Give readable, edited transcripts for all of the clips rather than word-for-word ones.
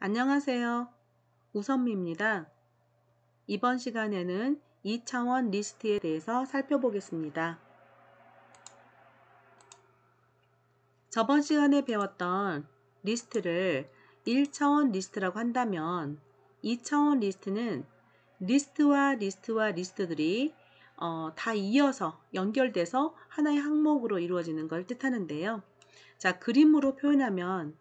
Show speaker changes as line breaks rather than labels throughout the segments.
안녕하세요. 우선미입니다. 이번 시간에는 2차원 리스트에 대해서 살펴보겠습니다. 저번 시간에 배웠던 리스트를 1차원 리스트라고 한다면 2차원 리스트는 리스트와 리스트들이 다 이어서 연결돼서 하나의 항목으로 이루어지는 걸 뜻하는데요. 자, 그림으로 표현하면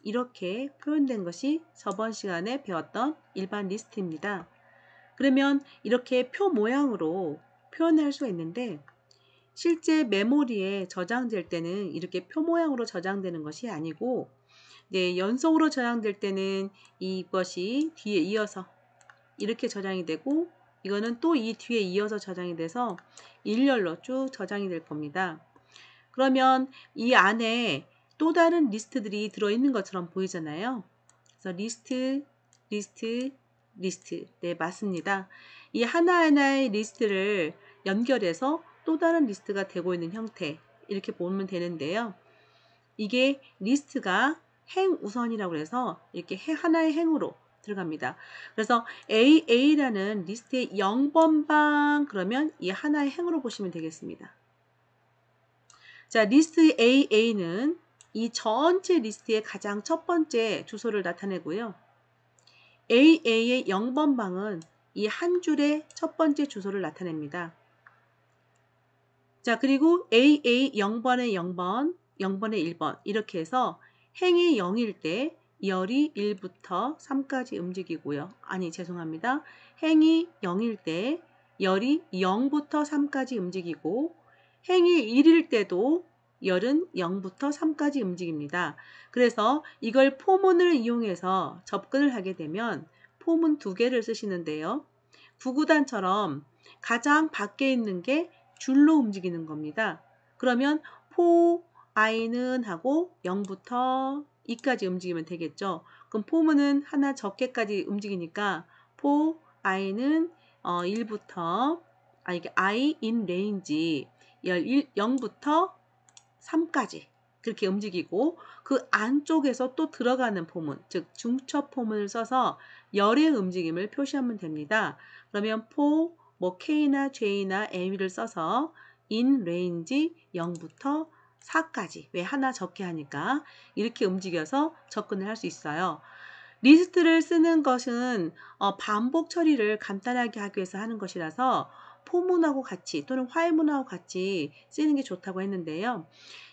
이렇게 표현된 것이 저번 시간에 배웠던 일반 리스트입니다. 그러면 이렇게 표 모양으로 표현할 수가 있는데 실제 메모리에 저장될 때는 이렇게 표 모양으로 저장되는 것이 아니고 연속으로 저장될 때는 이것이 뒤에 이어서 이렇게 저장이 되고 이거는 또 이 뒤에 이어서 저장이 돼서 일렬로 쭉 저장이 될 겁니다. 그러면 이 안에 또 다른 리스트들이 들어있는 것처럼 보이잖아요. 그래서 리스트. 네, 맞습니다. 이 하나하나의 리스트를 연결해서 또 다른 리스트가 되고 있는 형태, 이렇게 보면 되는데요. 이게 리스트가 행 우선이라고 해서 이렇게 하나의 행으로 들어갑니다. 그래서 A라는 리스트의 0번방 그러면 이 하나의 행으로 보시면 되겠습니다. 자, 리스트 AA는 이 전체 리스트의 가장 첫 번째 주소를 나타내고요. AA의 0번 방은 이 한 줄의 첫 번째 주소를 나타냅니다. 자, 그리고 AA 0번의 0번, 0번의 1번 이렇게 해서 행이 0일 때 열이 1부터 3까지 움직이고요. 아니, 죄송합니다. 행이 0일 때 열이 0부터 3까지 움직이고 행이 1일 때도 열은 0부터 3까지 움직입니다. 그래서 이걸 포문을 이용해서 접근을 하게 되면 포문 두 개를 쓰시는데요. 구구단처럼 가장 밖에 있는 게 줄로 움직이는 겁니다. 그러면 포 i는 하고 0부터 2까지 움직이면 되겠죠. 그럼 포문은 하나 적게까지 움직이니까 포 i는 1부터 이게 i in range 0부터 3까지 그렇게 움직이고 그 안쪽에서 또 들어가는 포문, 즉 중첩 포문을 써서 열의 움직임을 표시하면 됩니다. 그러면 포, K나 J나 M을 써서 in range 0부터 4까지 왜 하나 적게 하니까 이렇게 움직여서 접근을 할 수 있어요. 리스트를 쓰는 것은 반복 처리를 간단하게 하기 위해서 하는 것이라서 포문하고 같이 또는 화해문하고 같이 쓰는 게 좋다고 했는데요.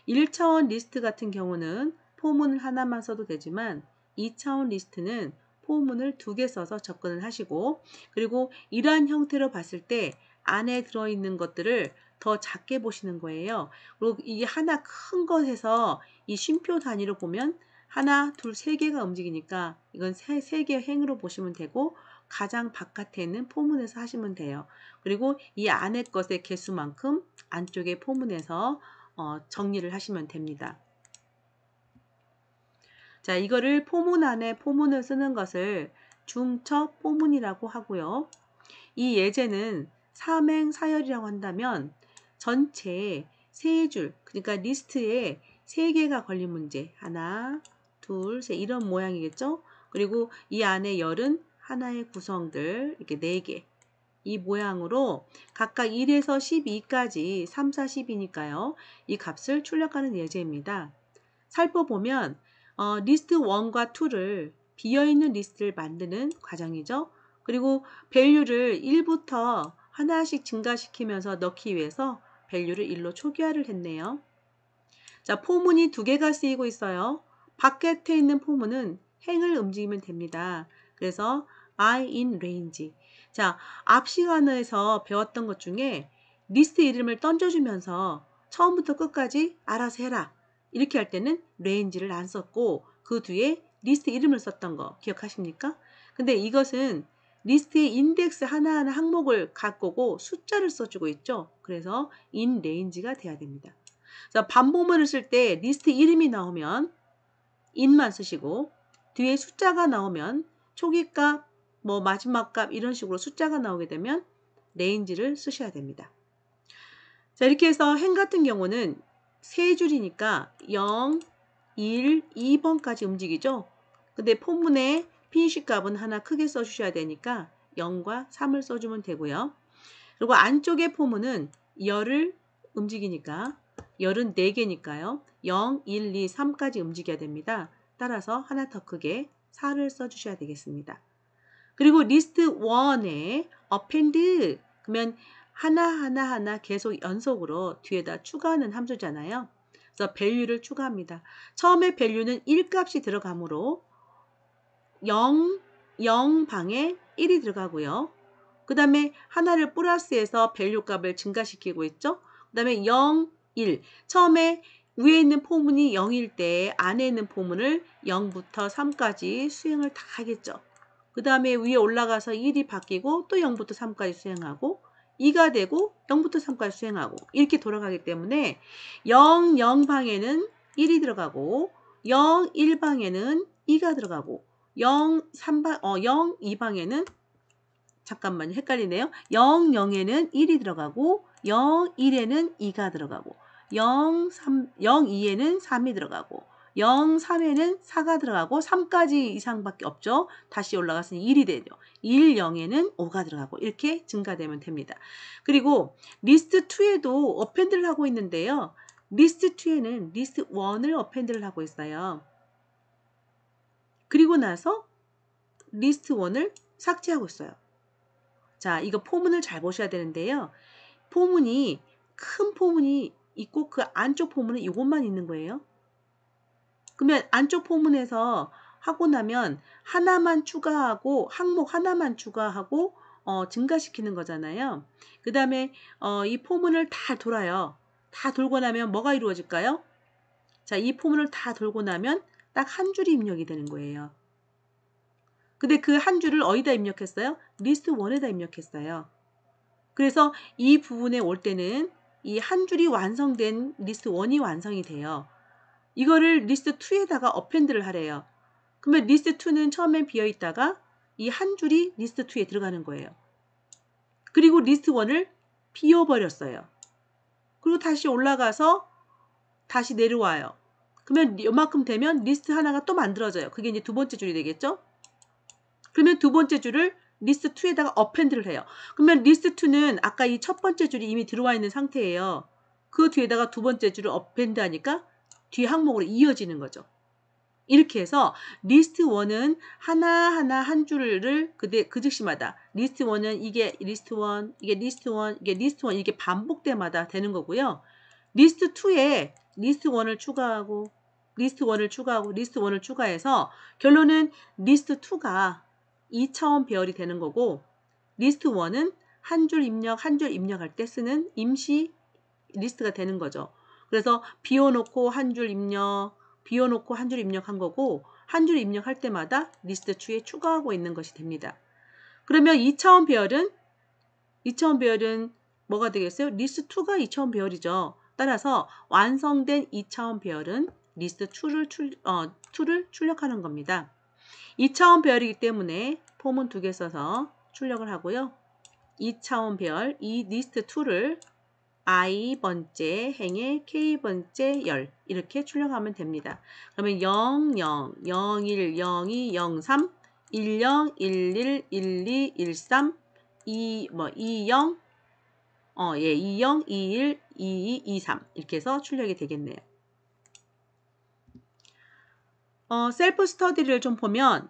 1차원 리스트 같은 경우는 포문을 하나만 써도 되지만 2차원 리스트는 포문을 두 개 써서 접근을 하시고 그리고 이러한 형태로 봤을 때 안에 들어있는 것들을 더 작게 보시는 거예요. 그리고 이게 하나 큰 것에서 이 쉼표 단위로 보면 하나, 둘, 세 개가 움직이니까 이건 세 개 행으로 보시면 되고 가장 바깥에 있는 포문에서 하시면 돼요. 그리고 이 안에 것의 개수만큼 안쪽의 포문에서 정리를 하시면 됩니다. 자, 이거를 포문 안에 포문을 쓰는 것을 중첩 포문이라고 하고요. 이 예제는 삼행사열이라고 한다면 전체 세 줄, 그러니까 리스트에 세 개가 걸린 문제. 하나, 둘, 셋 이런 모양이겠죠? 그리고 이 안에 열은 하나의 구성들 이렇게 4개. 이 모양으로 각각 1에서 12까지 3, 4, 10이니까요. 이 값을 출력하는 예제입니다. 살펴보면 리스트 1과 2를 비어있는 리스트를 만드는 과정이죠. 그리고 밸류를 1부터 하나씩 증가시키면서 넣기 위해서 밸류를 1로 초기화를 했네요. 자, 포문이 두 개가 쓰이고 있어요. 바깥에 있는 포문은 행을 움직이면 됩니다. 그래서 I in range. 자, 앞 시간에서 배웠던 것 중에 리스트 이름을 던져주면서 처음부터 끝까지 알아서 해라. 이렇게 할 때는 range를 안 썼고 그 뒤에 리스트 이름을 썼던 거 기억하십니까? 근데 이것은 리스트의 인덱스 하나하나 항목을 갖고고 숫자를 써주고 있죠. 그래서 in range가 돼야 됩니다. 자, 반복문을 쓸 때 리스트 이름이 나오면 in만 쓰시고 뒤에 숫자가 나오면 초기값, 마지막 값 이런 식으로 숫자가 나오게 되면 range를 쓰셔야 됩니다. 자, 이렇게 해서 행 같은 경우는 세 줄이니까 0, 1, 2번까지 움직이죠. 근데 포문에 피니시 값은 하나 크게 써주셔야 되니까 0과 3을 써주면 되고요. 그리고 안쪽의 포문은 열을 움직이니까 열은 4개니까요. 0, 1, 2, 3까지 움직여야 됩니다. 따라서 하나 더 크게 4를 써주셔야 되겠습니다. 그리고 리스트 1에 append 그러면 하나 계속 연속으로 뒤에다 추가하는 함수잖아요. 그래서 value를 추가합니다. 처음에 value는 1값이 들어가므로 0방에 1이 들어가고요. 그 다음에 하나를 플러스해서 value 값을 증가시키고 있죠. 그 다음에 0, 1. 처음에 위에 있는 포문이 0일 때 안에 있는 포문을 0부터 3까지 수행을 다 하겠죠. 그 다음에 위에 올라가서 1이 바뀌고 또 0부터 3까지 수행하고 2가 되고 0부터 3까지 수행하고 이렇게 돌아가기 때문에 0, 0방에는 1이 들어가고 0, 1방에는 2가 들어가고 0, 2방에는 잠깐만요. 헷갈리네요. 0, 0에는 1이 들어가고 0, 1에는 2가 들어가고 0, 2에는 3이 들어가고 0, 3에는 4가 들어가고 3까지 이상밖에 없죠. 다시 올라가서 1이 되죠. 1, 0에는 5가 들어가고 이렇게 증가되면 됩니다. 그리고 리스트 2에도 어펜드를 하고 있는데요. 리스트 2에는 리스트 1을 어펜드를 하고 있어요. 그리고 나서 리스트 1을 삭제하고 있어요. 자, 이거 포문을 잘 보셔야 되는데요. 포문이 큰 포문이 있고 그 안쪽 포문은 이것만 있는 거예요. 그러면 안쪽 포문에서 하고 나면 하나만 추가하고 항목 하나만 추가하고 증가시키는 거잖아요. 그 다음에 이 포문을 다 돌아요. 다 돌고 나면 뭐가 이루어질까요? 자, 이 포문을 다 돌고 나면 딱 한 줄이 입력이 되는 거예요. 근데 그 한 줄을 어디다 입력했어요? 리스트 1에다 입력했어요. 그래서 이 부분에 올 때는 이 한 줄이 완성된 리스트 1이 완성이 돼요. 이거를 리스트 2에다가 어펜드를 하래요. 그러면 리스트 2는 처음엔 비어있다가 이 한 줄이 리스트 2에 들어가는 거예요. 그리고 리스트 1을 비워버렸어요. 그리고 다시 올라가서 다시 내려와요. 그러면 이만큼 되면 리스트 하나가 또 만들어져요. 그게 이제 두 번째 줄이 되겠죠? 그러면 두 번째 줄을 리스트 2에다가 어펜드를 해요. 그러면 리스트 2는 아까 이 첫 번째 줄이 이미 들어와 있는 상태예요. 그 뒤에다가 두 번째 줄을 어펜드 하니까 뒤 항목으로 이어지는 거죠. 이렇게 해서 리스트 1은 하나하나 한 줄을 그 즉시마다 리스트 1은 이게 리스트 1, 이게 리스트 1, 이게 리스트 1 이게 반복때마다 되는 거고요. 리스트 2에 리스트 1을 추가하고 리스트 1을 추가하고 리스트 1을 추가해서 결론은 리스트 2가 2차원 배열이 되는 거고 리스트 1은 한 줄 입력할 때 쓰는 임시 리스트가 되는 거죠. 그래서 비워놓고 한 줄 입력, 비워놓고 한 줄 입력한 거고 한 줄 입력할 때마다 리스트 2에 추가하고 있는 것이 됩니다. 그러면 2차원 배열은 뭐가 되겠어요? 리스트 2가 2차원 배열이죠. 따라서 완성된 2차원 배열은 리스트 2를 출력하는 겁니다. 2차원 배열이기 때문에 폼은 2개 써서 출력을 하고요. 2차원 배열, 이 리스트 2를 i번째 행에 k번째 열 이렇게 출력하면 됩니다. 그러면 00, 01, 02, 03, 10, 11, 12, 13, 20, 20, 21, 22, 23 이렇게 해서 출력이 되겠네요. 셀프 스터디를 좀 보면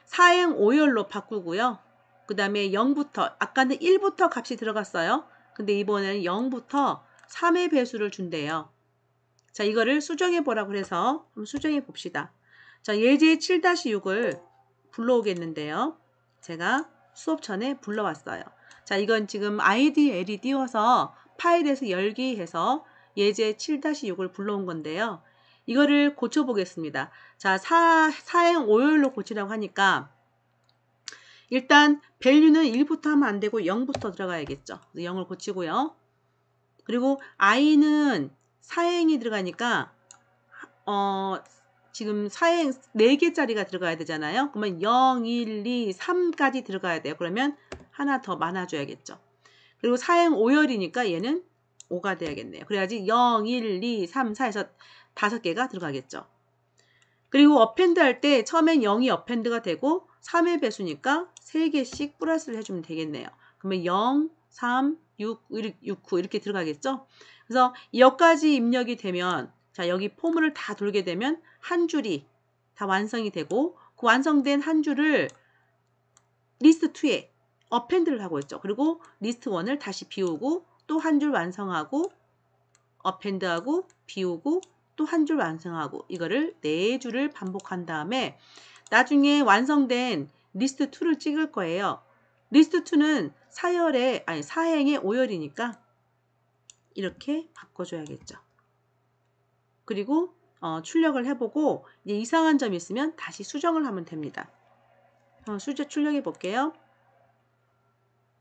사행 5열로 바꾸고요. 그 다음에 0부터 아까는 1부터 값이 들어갔어요. 근데 이번에는 0부터 3의 배수를 준대요. 자, 이거를 수정해 보라고 해서 한번 수정해 봅시다. 자, 예제 7-6을 불러오겠는데요. 제가 수업 전에 불러왔어요. 자, 이건 지금 IDL이 띄워서 파일에서 열기 해서 예제 7-6을 불러온 건데요. 이거를 고쳐보겠습니다. 자, 사행 5열로 고치라고 하니까 일단 value는 1부터 하면 안 되고 0부터 들어가야겠죠. 0을 고치고요. 그리고 i는 사행이 들어가니까 지금 사행 4개짜리가 들어가야 되잖아요. 그러면 0, 1, 2, 3까지 들어가야 돼요. 그러면 하나 더 많아줘야겠죠. 그리고 사행 5열이니까 얘는 5가 돼야겠네요. 그래야지 0, 1, 2, 3, 4에서 5개가 들어가겠죠. 그리고 어펜드 할 때 처음엔 0이 어펜드가 되고 3의 배수니까 3개씩 플러스를 해주면 되겠네요. 그러면 0, 3, 6, 9 이렇게 들어가겠죠? 그래서 여기까지 입력이 되면 자 여기 포물을 다 돌게 되면 한 줄이 다 완성이 되고 그 완성된 한 줄을 리스트 2에 어펜드를 하고 있죠. 그리고 리스트 1을 다시 비우고 또 한 줄 완성하고 어펜드하고 비우고 또 한 줄 완성하고 이거를 4줄을 반복한 다음에 나중에 완성된 리스트 2를 찍을 거예요. 리스트 2는 사행의 5열이니까 이렇게 바꿔줘야겠죠. 그리고 출력을 해보고 이제 이상한 점이 있으면 다시 수정을 하면 됩니다. 출력해 볼게요.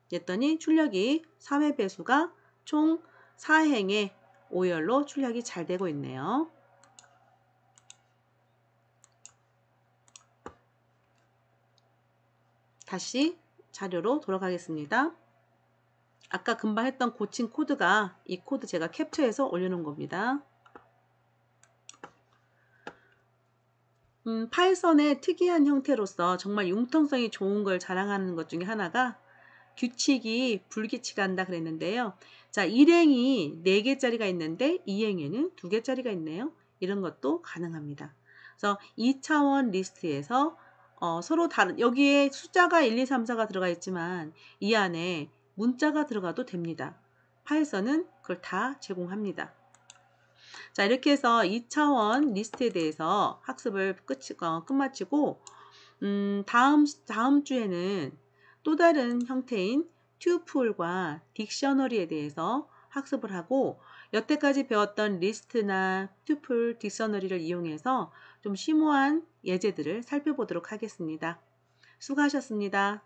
그랬더니 출력이 3의 배수가 총 4행의 5열로 출력이 잘 되고 있네요. 다시 자료로 돌아가겠습니다. 아까 금방 했던 고친 코드가 이 코드 제가 캡처해서 올려놓은 겁니다. 파이썬의 특이한 형태로서 정말 융통성이 좋은 걸 자랑하는 것 중에 하나가 규칙이 불규칙한다 그랬는데요. 자, 1행이 4개짜리가 있는데 2행에는 2개짜리가 있네요. 이런 것도 가능합니다. 그래서 2차원 리스트에서 서로 다른 여기에 숫자가 1, 2, 3, 4가 들어가 있지만 이 안에 문자가 들어가도 됩니다. 파이썬은 그걸 다 제공합니다. 자, 이렇게 해서 2차원 리스트에 대해서 학습을 끝마치고 다음 주에는 또 다른 형태인 튜플과 딕셔너리에 대해서 학습을 하고 여태까지 배웠던 리스트나 튜플, 딕셔너리를 이용해서 좀 심오한 예제들을 살펴보도록 하겠습니다. 수고하셨습니다.